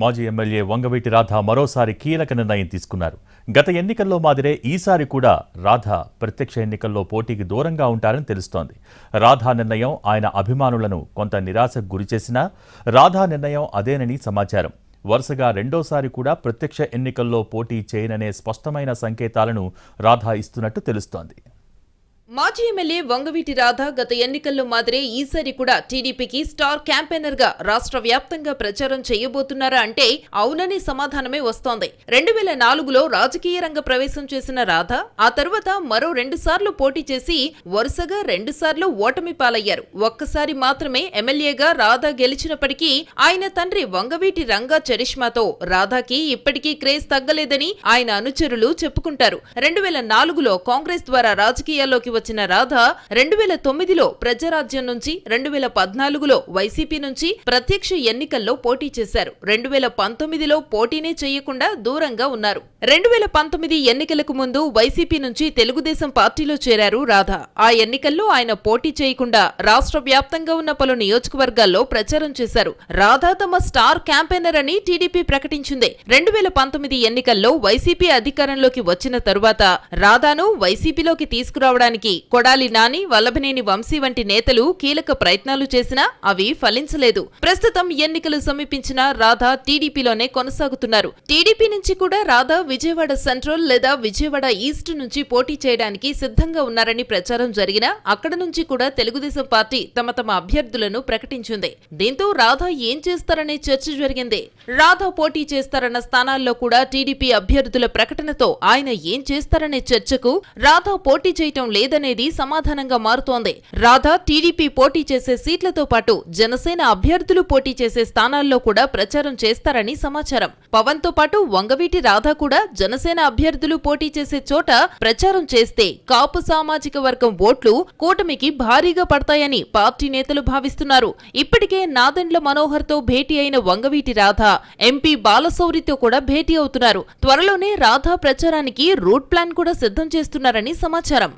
మాజీ ఎమ్మెల్యే వంగవీటి రాధ మరోసారి కీలక నిర్ణయం తీసుకున్నారు. గత ఎన్నికల్లో మాదిరే ఈసారి కూడా రాధ ప్రత్యక్ష ఎన్నికల్లో పోటీకి దూరంగా ఉంటారని తెలుస్తోంది. రాధా నిర్ణయం ఆయన అభిమానులను కొంత నిరాశకు గురిచేసినా రాధా నిర్ణయం అదేనని సమాచారం. వరుసగా రెండోసారి కూడా ప్రత్యక్ష ఎన్నికల్లో పోటీ చేయననే స్పష్టమైన సంకేతాలను రాధా ఇస్తున్నట్టు తెలుస్తోంది. మాజీ ఎమ్మెల్యే వంగవీటి రాధ గత ఎన్నికల్లో మాదిరే ఈసారి కూడా టీడీపీకి స్టార్ క్యాంపెయినర్ గా రాష్ట్ర వ్యాప్తంగా ప్రచారం చేయబోతున్నారా అంటే అవుననే సమాధానమే వస్తోంది. 2004లో రాజకీయ రంగ ప్రవేశం చేసిన రాధ ఆ తర్వాత మరో 2 సార్లు పోటీ చేసి వరుసగా 2 సార్లు ఓటమి పాలయ్యారు. ఒక్కసారి మాత్రమే ఎమ్మెల్యేగా రాధ గెలిచినప్పటికీ ఆయన తండ్రి వంగవీటి రంగా చరిష్మాతో రాధాకి ఇప్పటికీ క్రేజ్ తగ్గలేదని ఆయన అనుచరులు చెప్పుకుంటారు. 2004లో కాంగ్రెస్ ద్వారా రాజకీయాల్లోకి వచ్చిన రాధ 2009లో ప్రజారాజ్యం నుంచి 2014లో వైసీపీ నుంచి ప్రత్యక్ష ఎన్నికల్లో పోటీ చేశారు. 2019లో పోటీనే చేయకుండా దూరంగా ఉన్నారు. 2019 ఎన్నికలకు ముందు వైసీపీ నుంచి తెలుగుదేశం పార్టీలో చేరారు రాధ. ఆ ఎన్నికల్లో ఆయన పోటీ చేయకుండా రాష్ట్ర వ్యాప్తంగా ఉన్న పలు నియోజకవర్గాల్లో ప్రచారం చేశారు. రాధ తమ స్టార్ క్యాంపెయినర్ అని టీడీపీ ప్రకటించింది. 2019 ఎన్నికల్లో వైసీపీ అధికారంలోకి వచ్చిన తరువాత రాధాను వైసీపీలోకి తీసుకురావడానికి కొడాలి నాని, వల్లభనేని వంశీ వంటి నేతలు కీలక ప్రయత్నాలు చేసినా అవి ఫలించలేదు. ప్రస్తుతం ఎన్నికలు సమీపించిన రాధ టీడీపీలోనే కొనసాగుతున్నారు. టీడీపీ నుంచి కూడా రాధ విజయవాడ సెంట్రల్ లేదా విజయవాడ ఈస్ట్ నుంచి పోటీ చేయడానికి సిద్ధంగా ఉన్నారని ప్రచారం జరిగినా అక్కడ నుంచి కూడా తెలుగుదేశం పార్టీ తమ అభ్యర్థులను ప్రకటించింది. దీంతో రాధ ఏం చేస్తారనే చర్చ జరిగింది. రాధ పోటీ చేస్తారన్న స్థానాల్లో కూడా టీడీపీ అభ్యర్థుల ప్రకటనతో ఆయన ఏం చేస్తారనే చర్చకు రాధ పోటీ చేయటం లేదనేది సమాధానంగా మారుతోంది. రాధ టీడీపీ పోటీ చేసే సీట్లతో పాటు జనసేన అభ్యర్థులు పోటీ చేసే స్థానాల్లో కూడా ప్రచారం చేస్తారని సమాచారం. పవన్ తో పాటు వంగవీటి రాధ కూడా జనసేన అభ్యర్థులు పోటీ చేసే చోట ప్రచారం చేస్తే కాపు సామాజిక వర్గం ఓట్లు కూటమికి భారీగా పడతాయని పార్టీ నేతలు భావిస్తున్నారు. ఇప్పటికే నాదెండ్ల మనోహర్ తో భేటీ అయిన వంగవీటి రాధ ఎంపీ బాలశౌరితో కూడా భేటీ అవుతున్నారు. త్వరలోనే రాధ ప్రచారానికి రూట్ ప్లాన్ కూడా సిద్ధం చేస్తున్నారని సమాచారం.